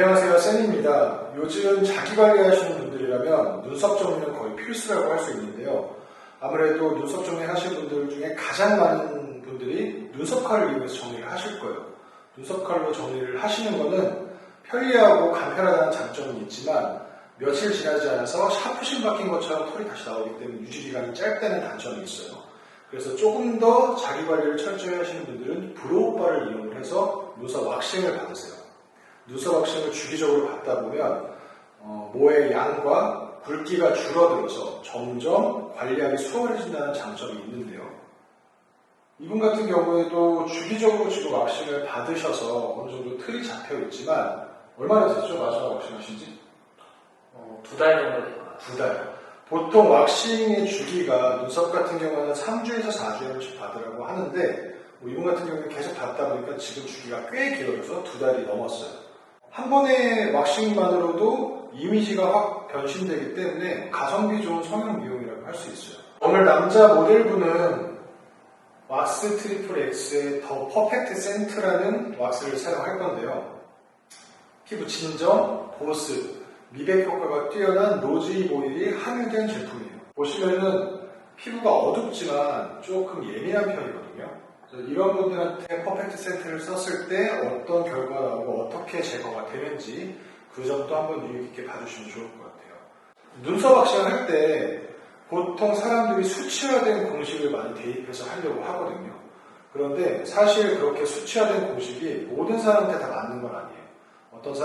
안녕하세요, 쌤입니다. 요즘 자기관리 하시는 분들이라면 눈썹 정리는 거의 필수라고 할 수 있는데요. 아무래도 눈썹 정리 하시는 분들 중에 가장 많은 분들이 눈썹 칼을 이용해서 정리를 하실 거예요. 눈썹 칼로 정리를 하시는 거는 편리하고 간편하다는 장점은 있지만 며칠 지나지 않아서 샤프심 박힌 것처럼 털이 다시 나오기 때문에 유지기간이 짧다는 단점이 있어요. 그래서 조금 더 자기관리를 철저히 하시는 분들은 브로우바를 이용을 해서 눈썹 왁싱을 받으세요. 눈썹 왁싱을 주기적으로 받다 보면 모의 양과 굵기가 줄어들어서 점점 관리하기 수월해진다는 장점이 있는데요. 이분 같은 경우에도 주기적으로 지금 왁싱을 받으셔서 어느 정도 틀이 잡혀 있지만 얼마나 됐죠? 마지막 왁싱 하신지? 2달 정도 된 것 같아요. 2달. 보통 왁싱의 주기가 눈썹 같은 경우는 3주에서 4주에 한 번씩 받으라고 하는데 이분 같은 경우는 계속 받다 보니까 지금 주기가 꽤 길어져서 2달이 넘었어요. 한 번의 왁싱만으로도 이미지가 확 변신되기 때문에 가성비 좋은 성형 미용이라고 할 수 있어요. 오늘 남자 모델분은 왁스 트리플 X의 더 퍼펙트 센트라는 왁스를 사용할 건데요. 피부 진정, 보습, 미백 효과가 뛰어난 로즈잎 오일이 함유된 제품이에요. 보시면은 피부가 어둡지만 조금 예민한 편이거든요. 이런 분들한테 퍼펙트 센트를 썼을 때 어떤 결과가 나오고 어떻게 제거가 되는지 그 점도 한번 유의 깊게 봐주시면 좋을 것 같아요. 눈썹 왁싱을 할 때 보통 사람들이 수치화된 공식을 많이 대입해서 하려고 하거든요. 그런데 사실 그렇게 수치화된 공식이 모든 사람한테 다 맞는 건 아니에요. 어떤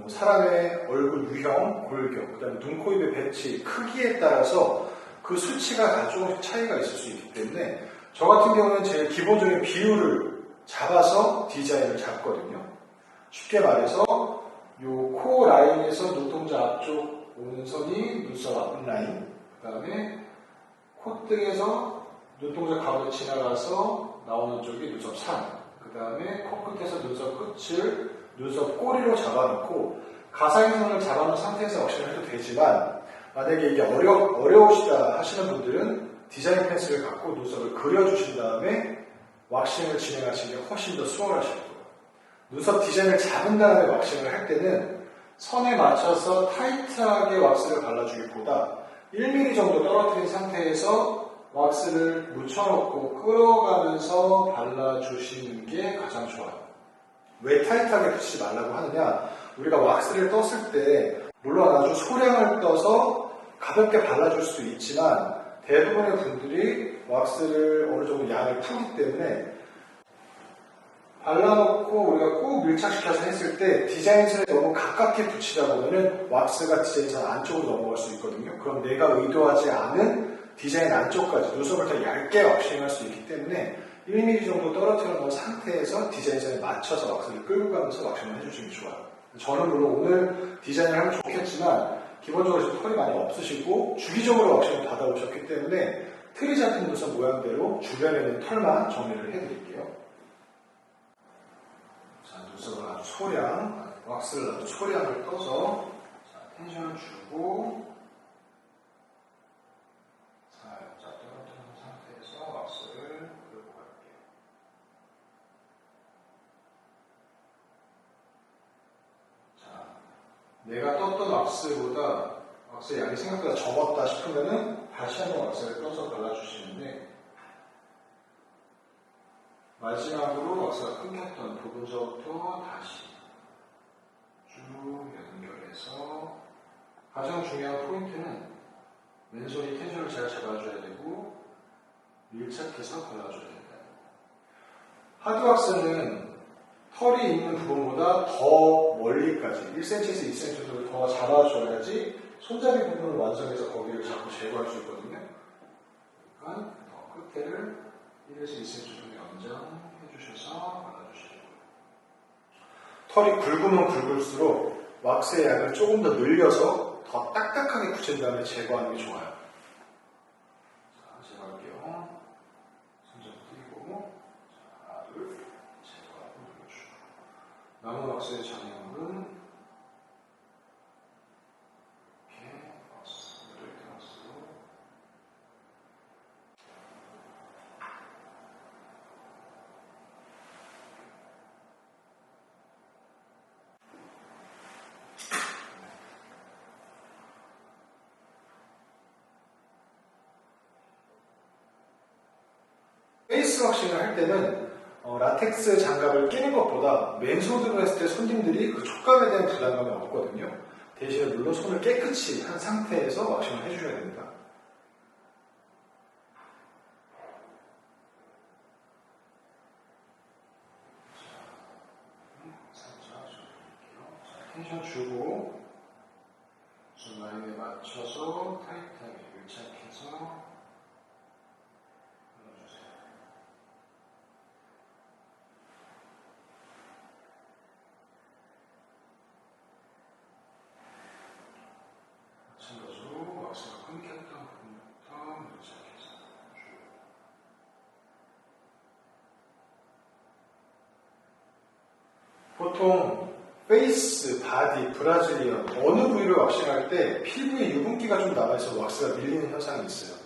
사람의 얼굴 유형, 골격, 그 다음에 눈, 코, 입의 배치, 크기에 따라서 그 수치가 다 조금씩 차이가 있을 수 있기 때문에 저 같은 경우는 제일 기본적인 비율을 잡아서 디자인을 잡거든요. 쉽게 말해서 이 코 라인에서 눈동자 앞쪽 오는 선이 눈썹 앞라인, 그 다음에 콧등에서 눈동자 가운데 지나가서 나오는 쪽이 눈썹 산, 그 다음에 코끝에서 눈썹 끝을 눈썹 꼬리로 잡아놓고 가상인선을 잡아놓은 상태에서 왁싱을 해도 되지만 만약에 이게 어려우시다 하시는 분들은 디자인 펜슬을 갖고 눈썹을 그려주신 다음에 왁싱을 진행하시는 게 훨씬 더 수월하실 거예요. 눈썹 디자인을 잡은 다음에 왁싱을 할 때는 선에 맞춰서 타이트하게 왁스를 발라주기보다 1mm 정도 떨어뜨린 상태에서 왁스를 묻혀놓고 끌어가면서 발라주시는 게 가장 좋아요. 왜 타이트하게 붙이지 말라고 하느냐? 우리가 왁스를 떴을 때 물론 아주 소량을 떠서 가볍게 발라줄 수 있지만 대부분의 분들이 왁스를 어느 정도 양을 푸기 때문에 발라놓고 우리가 꾹 밀착시켜서 했을 때 디자인선에 너무 가깝게 붙이다 보면은 wak스가 디자인선 안쪽으로 넘어갈 수 있거든요. 그럼 내가 의도하지 않은 디자인 안쪽까지 눈썹을 더 얇게 왁싱할 수 있기 때문에 1mm 정도 떨어뜨려 놓은 상태에서 디자인선에 맞춰서 왁스를 끌고 가면서 왁싱을 해주시면 좋아요. 저는 물론 오늘 디자인을 하면 좋겠지만 기본적으로 지금 털이 많이 없으시고 주기적으로 왁싱을 받아오셨기 때문에 틀이 잡힌 눈썹 모양대로 주변에 있는 털만 정리를 해드릴게요. 자, 눈썹을 아주 소량, 왁스를 아주 소량을 떠서 자, 텐션을 주고 살짝 떨어뜨린 상태에서 왁스를 끌고 갈게요. 자, 내가 떴던 왁스보다 왁스의 양이 생각보다 적었다 싶으면은 다시 한번 왁스를 떠서 발라주시는데 마지막으로 왁스가 끊겼던 부분서부터 다시 쭉 연결해서 가장 중요한 포인트는 왼손이 텐션을 잘 잡아줘야 되고 밀착해서 발라줘야 된다. 하드왁스는 털이 있는 부분보다 더 멀리까지 1cm에서 2cm 정도를 더 잡아줘야지 손잡이 부분을 완성해서 거기를 자꾸 제거할 수 있거든요. 그러니까 더 끝에를 1에서 2cm 정도 연장해 주셔서 발라주시고 털이 굵으면 굵을수록 왁스의 양을 조금 더 늘려서 더 딱딱하게 붙인 다음에 제거하는 게 좋아요. 자, 제거할게요. 손잡이 띄고 하나, 둘, 제거하고 눌러주고 남은 왁스의 잔여물은 페이스 왁싱을 할 때는 라텍스 장갑을 끼는 것보다 맨손으로 했을 때 손님들이 그 촉감에 대한 부담감이 없거든요. 대신에 물론 손을 깨끗이 한 상태에서 왁싱을 해주셔야 됩니다. 살짝 줄여볼게요. 자, 텐션 주고 좀 라인에 맞춰서 타이트하게 밀착해서 눌러주세요. 마찬가지로 왁스가 끊겼던 부분부터 밀착해서 쭉. 보통 페이스, 바디, 브라질리언 어느 부위를 왁싱할 때 피부에 유분기가 좀 남아있어 왁스가 밀리는 현상이 있어요.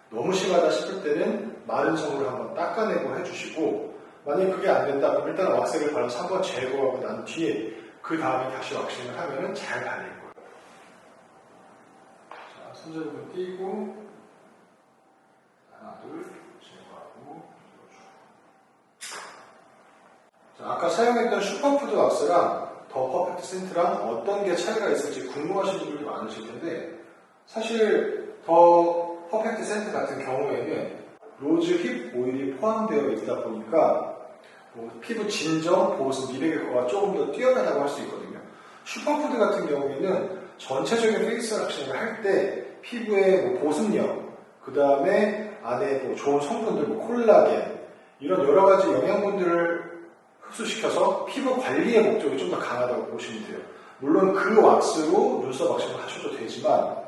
너무 심하다 싶을 때는 마른 손으로 한번 닦아내고 해주시고, 만약에 그게 안 된다 그럼 일단 왁스를 발라서 한번 제거하고 난 뒤에 그 다음에 다시 왁싱을 하면 잘 발릴 거예요. 자, 손잡이 부분 띄고 하나, 둘 제거하고. 자, 아까 사용했던 슈퍼푸드 왁스랑 더 퍼펙트 센트랑 어떤 게 차이가 있을지 궁금하신 분들이 많으실 텐데, 사실 더 퍼펙트 센트 같은 경우에는 로즈 힙 오일이 포함되어 있다 보니까 피부 진정, 보습, 미백 효과가 조금 더 뛰어나다고 할 수 있거든요. 슈퍼푸드 같은 경우에는 전체적인 페이스 왁싱을 할 때 피부의 보습력, 그 다음에 안에 좋은 성분들, 콜라겐, 이런 여러 가지 영양분들을 흡수시켜서 피부 관리의 목적이 좀 더 강하다고 보시면 돼요. 물론 그 왁스로 눈썹 왁싱을 하셔도 되지만,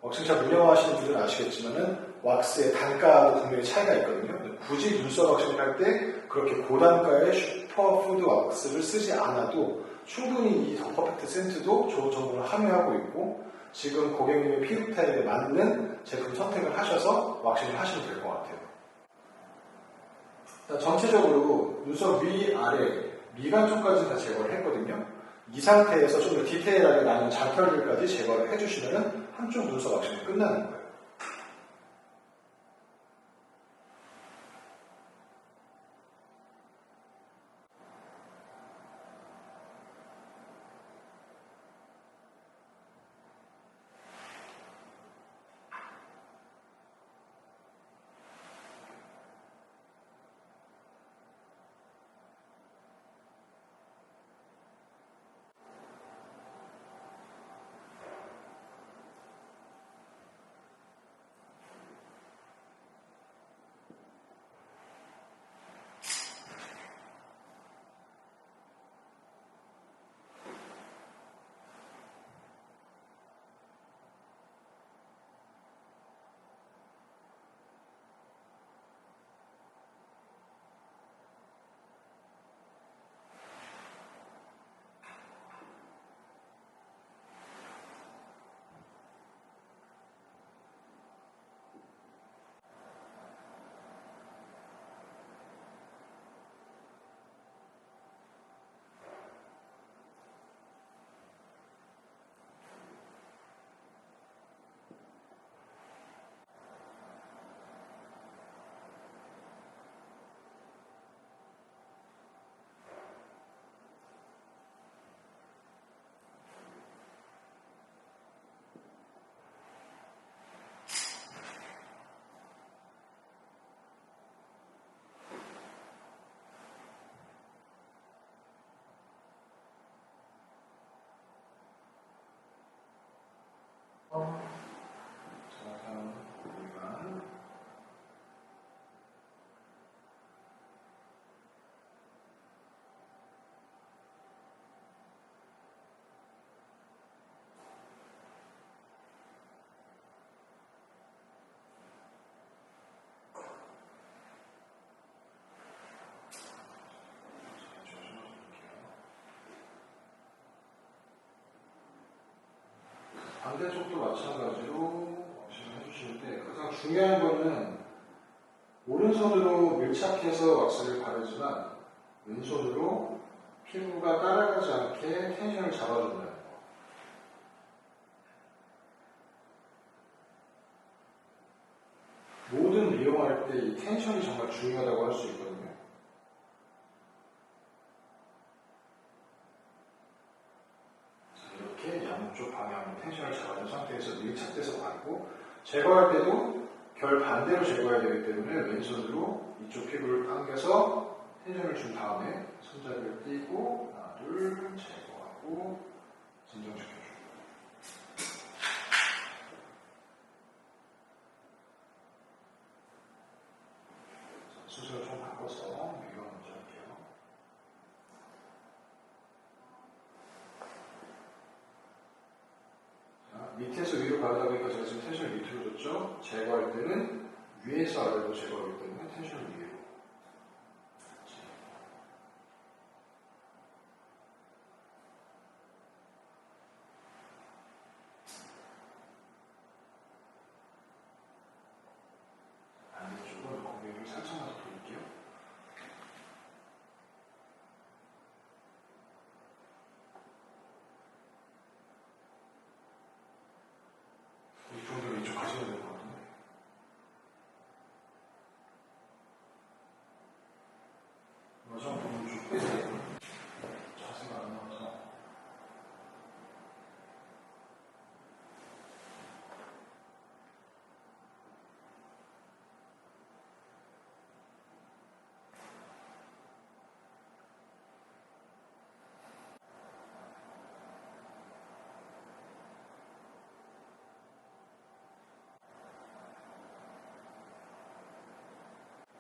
왁싱샵 운영하시는 분들은 아시겠지만은 왁스의 단가도 분명히 차이가 있거든요. 굳이 눈썹 왁싱을 할 때 그렇게 고단가의 슈퍼푸드 왁스를 쓰지 않아도 충분히 이 더 퍼펙트 센트도 좋은 정보를 함유하고 있고, 지금 고객님의 피부 타입에 맞는 제품 선택을 하셔서 왁싱을 하시면 될 것 같아요. 전체적으로 눈썹 위, 아래, 미간 쪽까지 다 제거를 했거든요. 이 상태에서 좀 더 디테일하게 나는 잔털들까지 제거를 해주시면 한쪽 눈썹 왁싱이 끝나는 거예요. 자, 다음 미간. 반대쪽도 마찬가지로 왁싱을 해주시는데, 가장 중요한 거는 오른손으로 밀착해서 왁스를 바르지만 왼손으로 피부가 따라가지 않게 텐션을 잡아준다는 거. 뭐든 이용할 때 이 텐션이 정말 중요하다고 할 수 있거든요. 이렇게 양쪽 방향으로 텐션을 잡아준 상태에서 밀착돼서 가고, 제거할 때도 결 반대로 제거해야 되기 때문에 왼손으로 이쪽 피부를 당겨서 텐션을 준 다음에 손잡이를 띄고 하나 둘 제거하고 진정시켜주고. 수술을 좀 바꿔서 이거 먼저 할게요. 자, 밑에서 위로 가다 보니까 제가 지금 텐션을 밑으로 줬죠? 제거할 때는 위에서 아래로 제거하기 때문에 텐션을 위로. 반대쪽은 고개를 살짝만 더 돌릴게요. 이 정도로 이쪽 가셔야 될 것 같은데. 여성 부분 쭉 빼세요. 자세가 안 나와서.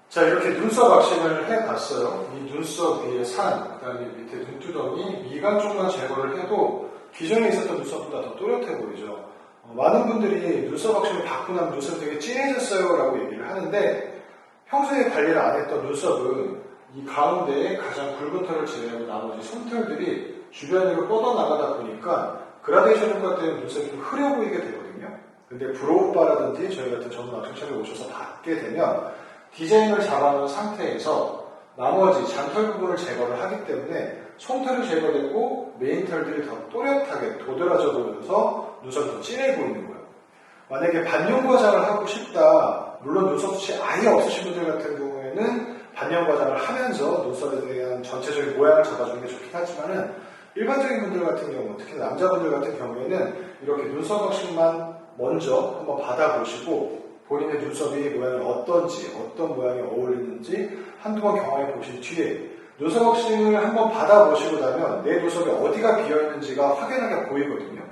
자, 이렇게 눈썹 왁싱을 해봤어요. 이 눈썹 위에 산, 그 다음에 밑에 눈두덩이, 미간 쪽만 제거를 해도 기존에 있었던 눈썹보다 더 또렷해 보이죠. 많은 분들이 눈썹 왁싱을 받고 나면 눈썹이 되게 진해졌어요 라고 얘기를 하는데, 평소에 관리를 안 했던 눈썹은 이 가운데에 가장 굵은 털을 제외하고 나머지 솜털들이 주변으로 뻗어나가다 보니까 그라데이션 효과 때문에 눈썹이 좀 흐려 보이게 되거든요. 근데 브로우바라든지 저희 같은 전문 왁싱샵에 오셔서 받게 되면 디자인을 잡아놓은 상태에서 나머지 잔털 부분을 제거를 하기 때문에 솜털이 제거되고 메인 털들이 더 또렷하게 도드라져 보여서 눈썹이 더 진해 보이는 거예요. 만약에 반영 과장을 하고 싶다, 물론 눈썹 숱이 아예 없으신 분들 같은 경우에는 반영 과장을 하면서 눈썹에 대한 전체적인 모양을 잡아주는 게 좋긴 하지만은 일반적인 분들 같은 경우, 특히 남자분들 같은 경우에는 이렇게 눈썹 왁싱만 먼저 한번 받아보시고 본인의 눈썹이 모양이 어떤지, 어떤 모양이 어울리는지 한두 번 경험해 보신 뒤에 눈썹 왁싱을 한번 받아보시고 나면 내 눈썹이 어디가 비어있는지가 확연하게 보이거든요.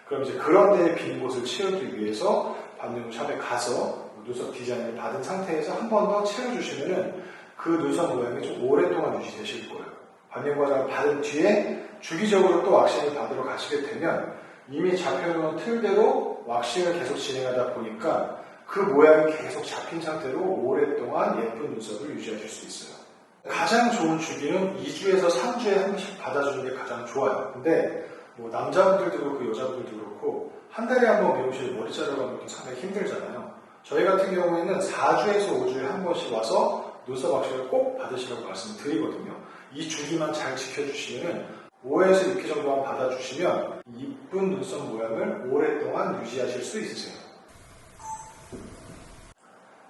그럼 이제 그런 데에 빈 곳을 채우기 위해서 반영샵에 가서 눈썹 디자인을 받은 상태에서 한 번 더 채워주시면은 그 눈썹 모양이 좀 오랫동안 유지되실 거예요. 반영 과정을 받은 뒤에 주기적으로 또 왁싱을 받으러 가시게 되면 이미 잡혀놓은 틀대로 왁싱을 계속 진행하다 보니까 그 모양이 계속 잡힌 상태로 오랫동안 예쁜 눈썹을 유지하실 수 있어요. 가장 좋은 주기는 2주에서 3주에 한 번씩 받아주는 게 가장 좋아요. 근데 뭐 남자분들도 그렇고 여자분들도 그렇고 한 달에 한 번 미용실 머리 자르러 가는 것도 상당히 힘들잖아요. 저희 같은 경우에는 4주에서 5주에 한 번씩 와서 눈썹 왁싱을 꼭 받으시라고 말씀드리거든요. 이 주기만 잘 지켜주시면 5에서 6회 정도만 받아주시면 이쁜 눈썹 모양을 오랫동안 유지하실 수 있으세요.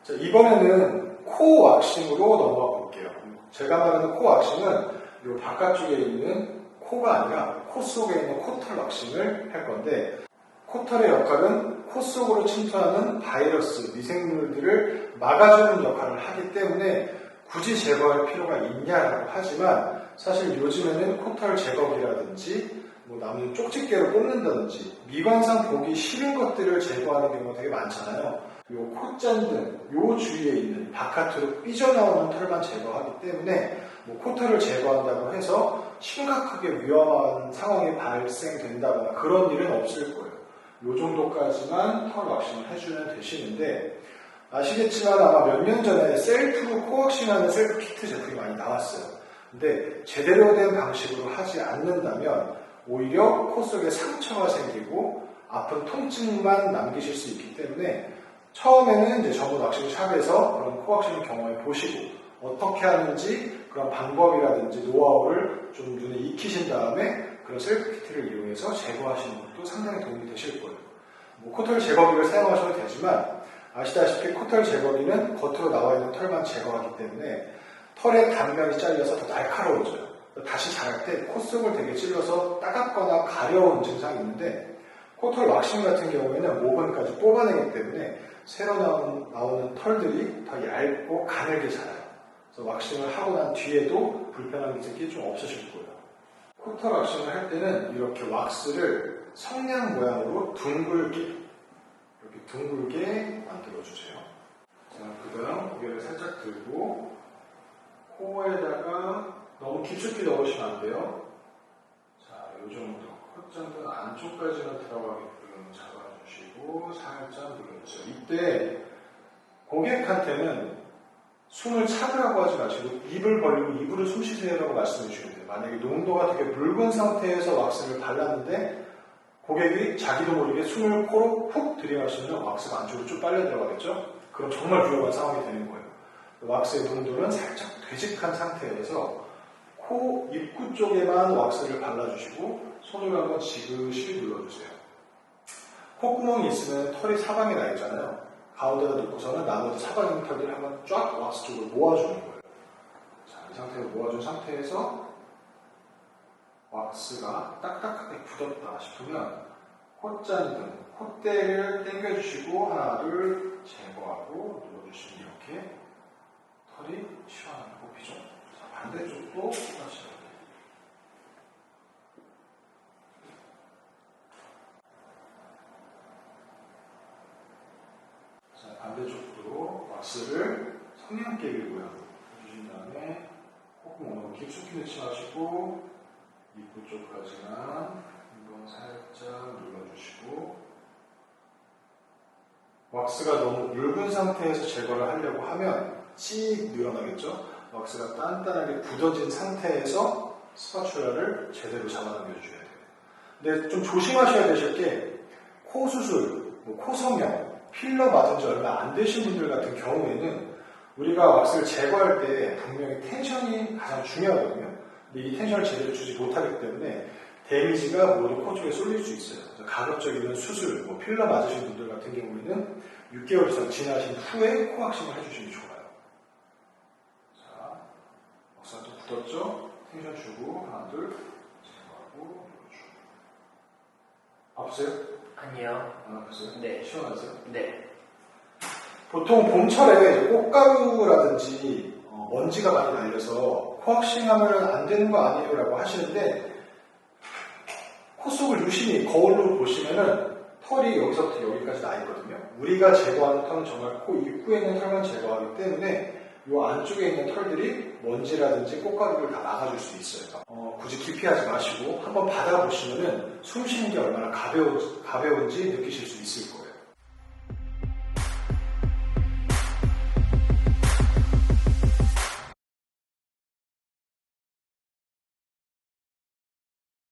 자, 이번에는 코 왁싱으로 넘어가 볼게요. 제가 말하는 코 왁싱은 이 바깥쪽에 있는 코가 아니라 코 속에 있는 코털 왁싱을 할 건데, 코털의 역할은 코 속으로 침투하는 바이러스, 미생물들을 막아주는 역할을 하기 때문에 굳이 제거할 필요가 있냐라고 하지만, 사실 요즘에는 코털 제거기라든지 뭐 남는 쪽집게로 뽑는다든지 미관상 보기 싫은 것들을 제거하는 경우가 되게 많잖아요. 요 콧잔등, 요 주위에 있는 바깥으로 삐져나오는 털만 제거하기 때문에 뭐 코털을 제거한다고 해서 심각하게 위험한 상황이 발생된다거나 그런 일은 없을 거예요. 요 정도까지만 털 왁싱을 해주면 되시는데, 아시겠지만 아마 몇 년 전에 셀프로 코 왁싱하는 셀프 키트 제품이 많이 나왔어요. 근데 제대로 된 방식으로 하지 않는다면 오히려 코 속에 상처가 생기고 아픈 통증만 남기실 수 있기 때문에 처음에는 이제 전문 왁싱샵에서 그런 코 왁싱을 경험해 보시고 어떻게 하는지 그런 방법이라든지 노하우를 좀 눈에 익히신 다음에 그런 셀프 키트를 이용해서 제거하시는 것도 상당히 도움이 되실 거예요. 뭐 코털 제거기를 사용하셔도 되지만 아시다시피 코털 제거기는 겉으로 나와 있는 털만 제거하기 때문에 털의 단면이 잘려서 더 날카로워져요. 다시 자랄 때 콧속을 되게 찔러서 따갑거나 가려운 증상이 있는데 코털 왁싱 같은 경우에는 모근까지 뽑아내기 때문에 새로 나오는 털들이 더 얇고 가늘게 자라요. 그래서 왁싱을 하고 난 뒤에도 불편한 기색이 좀 없으실 거예요. 코털 왁싱을 할 때는 이렇게 왁스를 성냥 모양으로 둥글게 만들어주세요. 자, 그 다음 고개를 살짝 들고 코에다가 너무 깊숙이 넣으시면 안 돼요. 자, 이 정도. 콧잔은 안쪽까지만 들어가게끔 잡아주시고 살짝 눌러주세요. 이때 고객한테는 숨을 참으라고 하지 마시고 입을 벌리고 입으로 숨 쉬세요라고 말씀해 주시면 돼요. 만약에 농도가 되게 묽은 상태에서 왁스를 발랐는데 고객이 자기도 모르게 숨을 코로 훅 들이마시면 왁스가 안쪽으로 쭉 빨려 들어가겠죠? 그럼 정말 위험한 상황이 되는 거예요. 왁스의 농도는 살짝 되직한 상태에서 코 입구 쪽에만 왁스를 발라주시고 손으로 한번 지그시 눌러주세요. 콧구멍이 있으면 털이 사방에 나 있잖아요. 가운데다 놓고서는 나머지 사방 있는 털들을 한번 쫙 왁스 쪽으로 모아주는 거예요. 자, 이 상태로 모아준 상태에서 왁스가 딱딱하게 굳었다 싶으면 콧잔등, 콧대를 당겨주시고 하나를 제거하고 눌러주시면 이렇게 털이 시원하게 뽑히죠. 자, 반대쪽도 똑같이. 자, 반대쪽도 왁스를 성냥개비 모양 해주신 다음에 콧구멍을 깊숙이 넣지 마시고 입구 쪽까지만 한번 살짝 눌러주시고 왁스가 너무 묽은 상태에서 제거를 하려고 하면 찌익 늘어나겠죠? 왁스가 단단하게 굳어진 상태에서 스파츌라를 제대로 잡아당겨줘야 돼요. 근데 좀 조심하셔야 되실 게 코 수술, 코 성형, 필러 맞은 지 얼마 안 되신 분들 같은 경우에는 우리가 왁스를 제거할 때 분명히 텐션이 가장 중요하거든요. 근데 이 텐션을 제대로 주지 못하기 때문에 데미지가 모두 코 쪽에 쏠릴 수 있어요. 그래서 가급적이면 수술, 필러 맞으신 분들 같은 경우에는 6개월 이상 지나신 후에 코 왁싱을 해주시면 좋아요. 자, 왁스가 또 굳었죠? 텐션 주고 하나, 둘, 제거하고 눌러주고. 아프세요? 아니요. 안 아프세요? 네. 시원하세요? 네. 보통 봄철에 꽃가루라든지 먼지가 많이 날려서 코왁싱하면 안 되는 거 아니에요? 라고 하시는데 코 속을 유심히 거울로 보시면은 털이 여기서부터 여기까지 나 있거든요. 우리가 제거하는 털은 정말 코 입구에 있는 털만 제거하기 때문에 이 안쪽에 있는 털들이 먼지라든지 꽃가루를 다 막아줄 수 있어요. 굳이 기피하지 마시고 한번 받아보시면은 숨 쉬는 게 얼마나 가벼운지 느끼실 수 있을 거예요.